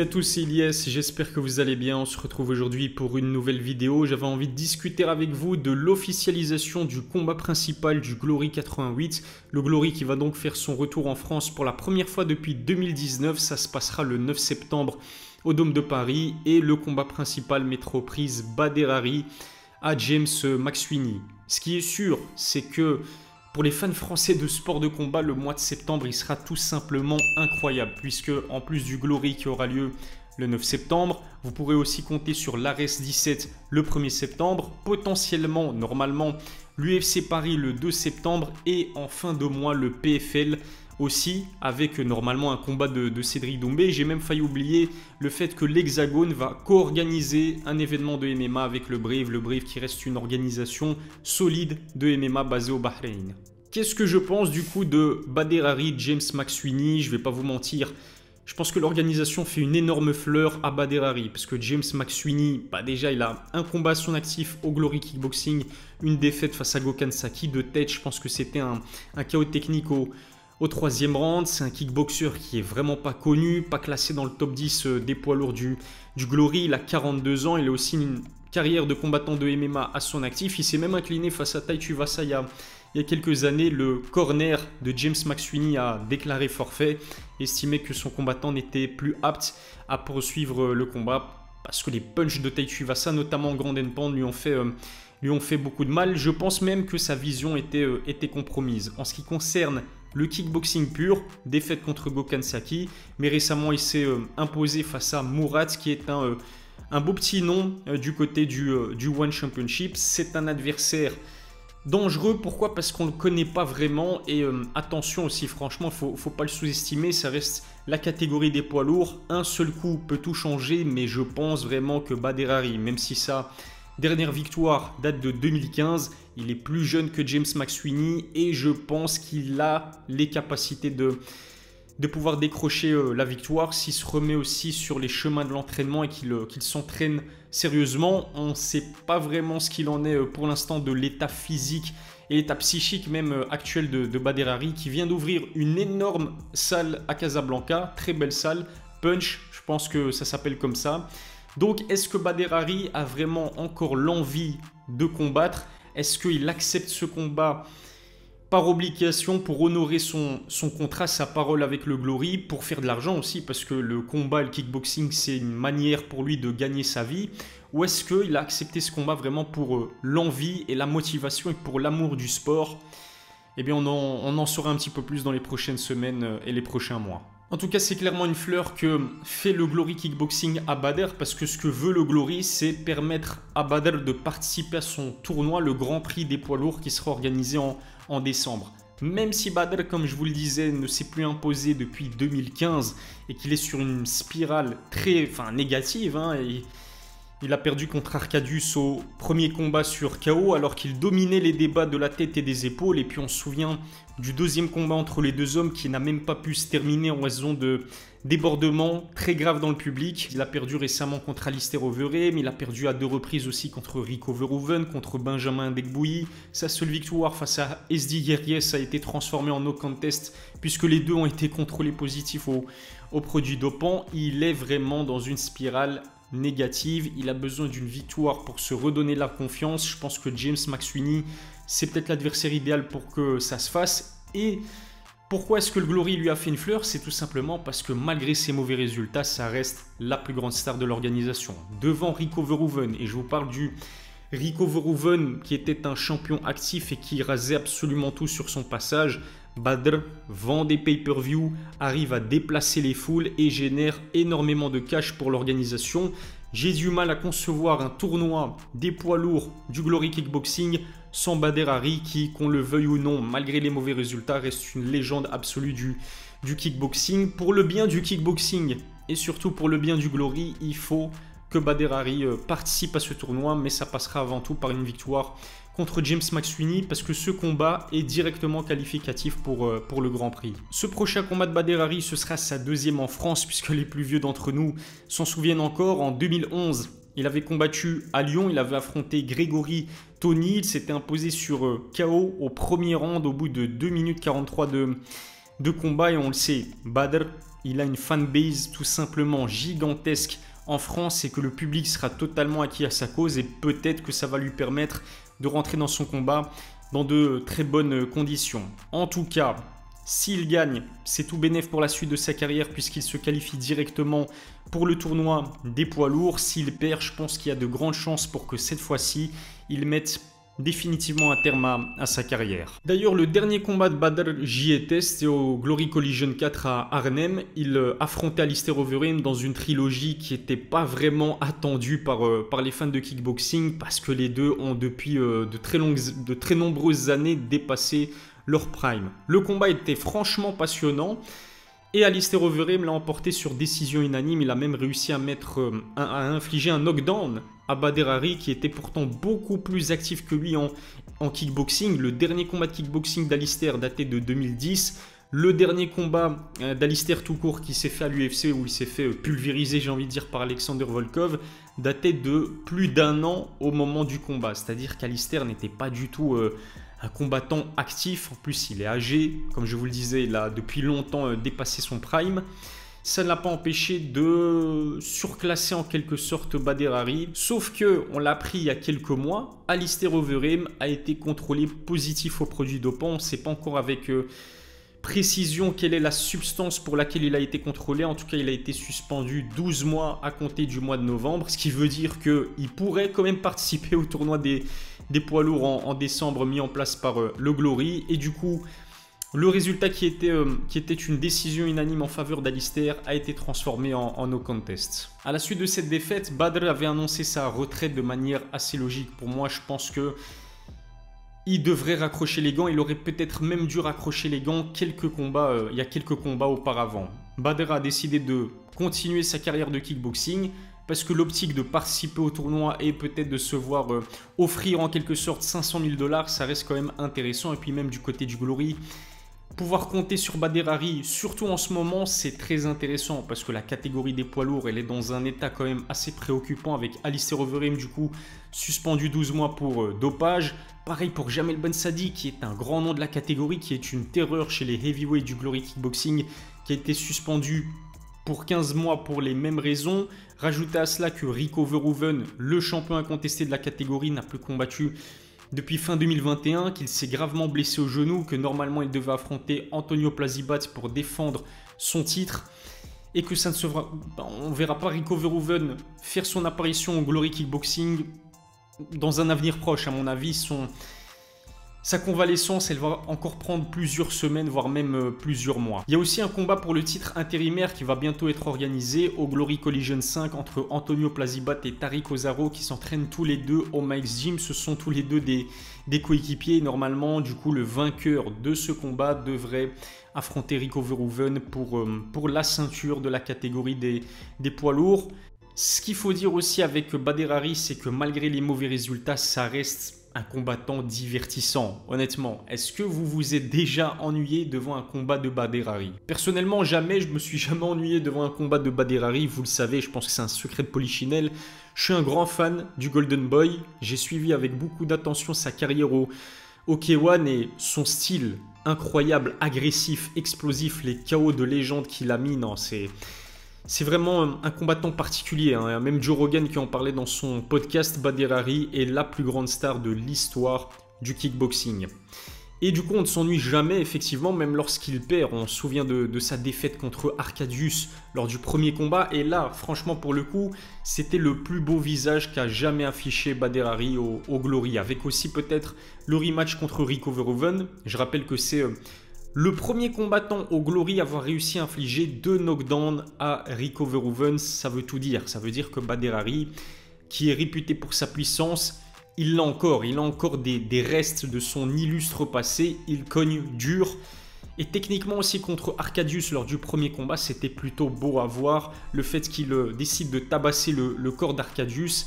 à tous, c'est Ilyes, j'espère que vous allez bien. On se retrouve aujourd'hui pour une nouvelle vidéo. J'avais envie de discuter avec vous de l'officialisation du combat principal du Glory 88. Le Glory qui va donc faire son retour en France pour la première fois depuis 2019. Ça se passera le 9 septembre au Dôme de Paris. Et le combat principal mettra aux prises Badr Hari à James McSweeney. Ce qui est sûr, c'est que pour les fans français de sport de combat, le mois de septembre, il sera tout simplement incroyable. Puisque en plus du Glory qui aura lieu le 9 septembre, vous pourrez aussi compter sur l'Ares 17 le 1er septembre. Potentiellement, normalement, l'UFC Paris le 2 septembre. Et en fin de mois, le PFL aussi, avec normalement un combat de Cédric Doumbé. J'ai même failli oublier le fait que l'Hexagone va co-organiser un événement de MMA avec le Brave qui reste une organisation solide de MMA basée au Bahreïn. Qu'est-ce que je pense du coup de Badr Hari, James McSweeney? Je vais pas vous mentir, je pense que l'organisation fait une énorme fleur à Badr Hari, parce que James McSweeney, déjà il a un combat à son actif au Glory Kickboxing, une défaite face à Gokhan Saki de tête. Je pense que c'était un KO technique au troisième round. C'est un kickboxer qui est vraiment pas connu, pas classé dans le top 10 des poids lourds du Glory. Il a 42 ans, il a aussi une carrière de combattant de MMA à son actif. Il s'est même incliné face à Tai Tuivasa il y a quelques années. Le corner de James McSweeney a déclaré forfait, estimé que son combattant n'était plus apte à poursuivre le combat parce que les punchs de Tai Tuivasa, notamment en Grand Pound, lui ont fait beaucoup de mal. Je pense même que sa vision était compromise. En ce qui concerne le kickboxing pur, défaite contre Gokhan Saki, mais récemment il s'est imposé face à Murat, qui est un beau petit nom du côté du One Championship. C'est un adversaire dangereux. Pourquoi? Parce qu'on ne le connaît pas vraiment. Et attention aussi, franchement, faut pas le sous-estimer. Ça reste la catégorie des poids lourds. Un seul coup peut tout changer, mais je pense vraiment que Badr Hari, même si sa dernière victoire date de 2015, il est plus jeune que James McSweeney et je pense qu'il a les capacités de pouvoir décrocher la victoire s'il se remet aussi sur les chemins de l'entraînement et qu'il s'entraîne sérieusement. On ne sait pas vraiment ce qu'il en est pour l'instant de l'état physique et l'état psychique même actuel de Badr Hari, qui vient d'ouvrir une énorme salle à Casablanca, très belle salle, Punch, je pense que ça s'appelle comme ça. Donc est-ce que Badr Hari a vraiment encore l'envie de combattre? Est-ce qu'il accepte ce combat par obligation pour honorer son contrat, sa parole avec le Glory, pour faire de l'argent aussi, parce que le combat, le kickboxing, c'est une manière pour lui de gagner sa vie? Ou est-ce qu'il a accepté ce combat vraiment pour l'envie et la motivation et pour l'amour du sport? Eh bien, on en saura un petit peu plus dans les prochaines semaines et les prochains mois. En tout cas, c'est clairement une fleur que fait le Glory Kickboxing à Badr, parce que ce que veut le Glory, c'est permettre à Badr de participer à son tournoi, le Grand Prix des poids lourds, qui sera organisé en décembre. Même si Badr, comme je vous le disais, ne s'est plus imposé depuis 2015 et qu'il est sur une spirale très négative, il a perdu contre Arcadius au premier combat sur KO alors qu'il dominait les débats de la tête et des épaules. Et puis on se souvient du deuxième combat entre les deux hommes qui n'a même pas pu se terminer en raison de débordements très graves dans le public. Il a perdu récemment contre Alistair Overeem, mais il a perdu à 2 reprises aussi contre Rico Verhoeven, contre Benjamin Ndegboui. Sa seule victoire face à SD Guerriès a été transformée en no contest puisque les deux ont été contrôlés positifs aux produits dopants. Il est vraiment dans une spirale négative. Il a besoin d'une victoire pour se redonner la confiance. Je pense que James McSweeney, c'est peut-être l'adversaire idéal pour que ça se fasse. Et pourquoi est-ce que le Glory lui a fait une fleur? C'est tout simplement parce que malgré ses mauvais résultats, ça reste la plus grande star de l'organisation. Devant Rico Verhoeven, et je vous parle du Rico Verhoeven qui était un champion actif et qui rasait absolument tout sur son passage, Badr vend des pay-per-view, arrive à déplacer les foules et génère énormément de cash pour l'organisation. J'ai du mal à concevoir un tournoi des poids lourds du Glory Kickboxing sans Badr Hari qui, qu'on le veuille ou non, malgré les mauvais résultats, reste une légende absolue du kickboxing. Pour le bien du kickboxing et surtout pour le bien du Glory, il faut que Badr Hari participe à ce tournoi, mais ça passera avant tout par une victoire contre James McSweeney parce que ce combat est directement qualificatif pour le Grand Prix. Ce prochain combat de Badr Hari, ce sera sa deuxième en France puisque les plus vieux d'entre nous s'en souviennent encore. En 2011, il avait combattu à Lyon, il avait affronté Grégory Tony, il s'était imposé sur KO au premier round au bout de 2 minutes 43 de combat et on le sait, Badr, il a une fanbase tout simplement gigantesque en France et que le public sera totalement acquis à sa cause et peut-être que ça va lui permettre de rentrer dans son combat dans de très bonnes conditions. En tout cas, s'il gagne, c'est tout bénef pour la suite de sa carrière puisqu'il se qualifie directement pour le tournoi des poids lourds. S'il perd, je pense qu'il y a de grandes chances pour que cette fois-ci, il mette définitivement un terme à sa carrière. D'ailleurs, le dernier combat de Badr, j'y étais, c'était au Glory Collision 4 à Arnhem. Il affrontait Alistair Overeem dans une trilogie qui n'était pas vraiment attendue par les fans de kickboxing parce que les deux ont depuis de très nombreuses années dépassé leur prime. Le combat était franchement passionnant et Alistair Overeem l'a emporté sur décision unanime. Il a même réussi à infliger un knockdown à Badr Hari qui était pourtant beaucoup plus actif que lui en kickboxing. Le dernier combat de kickboxing d'Alistair datait de 2010. Le dernier combat d'Alistair tout court qui s'est fait à l'UFC où il s'est fait pulvériser, j'ai envie de dire, par Alexander Volkov, datait de plus d'1 an au moment du combat. C'est-à-dire qu'Alistair n'était pas du tout un combattant actif. En plus, il est âgé. Comme je vous le disais, il a depuis longtemps dépassé son prime. Ça ne l'a pas empêché de surclasser en quelque sorte Badr Hari. Sauf que, on l'a appris il y a quelques mois, Alistair Overeem a été contrôlé positif aux produits dopants. On ne sait pas encore avec précision quelle est la substance pour laquelle il a été contrôlé. En tout cas, il a été suspendu 12 mois à compter du mois de novembre. Ce qui veut dire qu'il pourrait quand même participer au tournoi des poids lourds en décembre mis en place par le Glory. Et du coup, le résultat qui était une décision unanime en faveur d'Alistair a été transformé en no contest. À la suite de cette défaite, Badr avait annoncé sa retraite de manière assez logique. Pour moi, je pense que il devrait raccrocher les gants. Il aurait peut-être même dû raccrocher les gants il y a quelques combats auparavant. Badr a décidé de continuer sa carrière de kickboxing parce que l'optique de participer au tournoi et peut-être de se voir offrir en quelque sorte 500 000 $, ça reste quand même intéressant. Et puis même du côté du Glory, pouvoir compter sur Badr Hari, surtout en ce moment, c'est très intéressant parce que la catégorie des poids lourds, elle est dans un état quand même assez préoccupant avec Alistair Overeem du coup suspendu 12 mois pour dopage. Pareil pour Jamel Bensadi qui est un grand nom de la catégorie, qui est une terreur chez les heavyweights du Glory Kickboxing, qui a été suspendu pour 15 mois pour les mêmes raisons. Rajoutez à cela que Rico Verhoeven, le champion incontesté de la catégorie, n'a plus combattu depuis fin 2021, qu'il s'est gravement blessé au genou, que normalement il devait affronter Antonio Plazibat pour défendre son titre et que ça ne se verra, on ne verra pas Rico Verhoeven faire son apparition au Glory Kickboxing dans un avenir proche. À mon avis, sa convalescence, elle va encore prendre plusieurs semaines, voire même plusieurs mois. Il y a aussi un combat pour le titre intérimaire qui va bientôt être organisé au Glory Collision 5 entre Antonio Plazibat et Tariq Ozaro qui s'entraînent tous les deux au Mike's Gym. Ce sont tous les deux des coéquipiers. Normalement, du coup, le vainqueur de ce combat devrait affronter Rico Verhoeven pour la ceinture de la catégorie des poids lourds. Ce qu'il faut dire aussi avec Badr Hari, c'est que malgré les mauvais résultats, ça reste un combattant divertissant. Honnêtement, est-ce que vous vous êtes déjà ennuyé devant un combat de Badr Hari? Personnellement, jamais. Je me suis jamais ennuyé devant un combat de Badr Hari. Vous le savez, je pense que c'est un secret de polichinelle. Je suis un grand fan du Golden Boy. J'ai suivi avec beaucoup d'attention sa carrière au K1 et son style incroyable, agressif, explosif, les KO de légende qu'il a mis. Non, c'est vraiment un combattant particulier, hein. Même Joe Rogan qui en parlait dans son podcast, Badr Hari est la plus grande star de l'histoire du kickboxing. Et du coup, on ne s'ennuie jamais, effectivement, même lorsqu'il perd. On se souvient de sa défaite contre Arkadiusz lors du premier combat. Et là, franchement, pour le coup, c'était le plus beau visage qu'a jamais affiché Badr Hari au Glory. Avec aussi peut-être le rematch contre Rico Verhoeven. Je rappelle que c'est le premier combattant au Glory à avoir réussi à infliger 2 knockdowns à Rico Verhoeven. Ça veut tout dire. Ça veut dire que Badr Hari, qui est réputé pour sa puissance, il a encore des restes de son illustre passé. Il cogne dur. Et techniquement aussi contre Arkadiusz lors du premier combat, c'était plutôt beau à voir. Le fait qu'il décide de tabasser le corps d'Arkadiusz.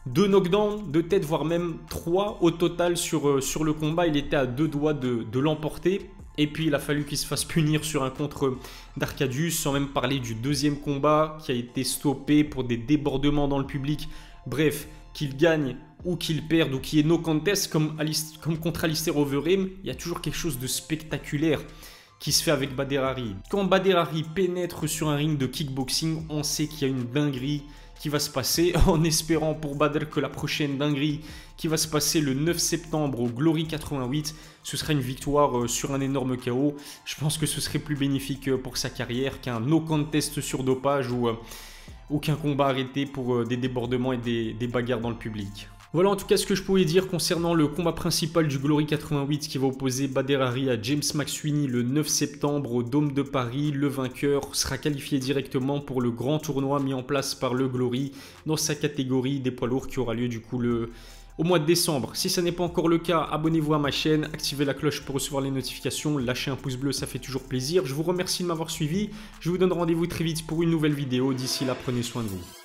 2 knockdowns, 2 têtes, voire même 3 au total sur le combat. Il était à 2 doigts de l'emporter. Et puis il a fallu qu'il se fasse punir sur un contre d'Arkadiusz, sans même parler du deuxième combat qui a été stoppé pour des débordements dans le public. Bref, qu'il gagne ou qu'il perde ou qu'il y ait no contest comme contre Alistair Overeem, il y a toujours quelque chose de spectaculaire qui se fait avec Bader Hari. Quand Bader Hari pénètre sur un ring de kickboxing, on sait qu'il y a une dinguerie qui va se passer, en espérant pour Bader que la prochaine dinguerie qui va se passer le 9 septembre au Glory 88, ce sera une victoire sur un énorme KO. Je pense que ce serait plus bénéfique pour sa carrière qu'un no contest sur dopage ou qu'un combat arrêté pour des débordements et des bagarres dans le public. Voilà en tout cas ce que je pouvais dire concernant le combat principal du Glory 88 qui va opposer Bader Hari à James McSweeney le 9 septembre au Dôme de Paris. Le vainqueur sera qualifié directement pour le grand tournoi mis en place par le Glory dans sa catégorie des poids lourds qui aura lieu du coup au mois de décembre. Si ça n'est pas encore le cas, abonnez-vous à ma chaîne, activez la cloche pour recevoir les notifications, lâchez un pouce bleu, ça fait toujours plaisir. Je vous remercie de m'avoir suivi, je vous donne rendez-vous très vite pour une nouvelle vidéo. D'ici là, prenez soin de vous.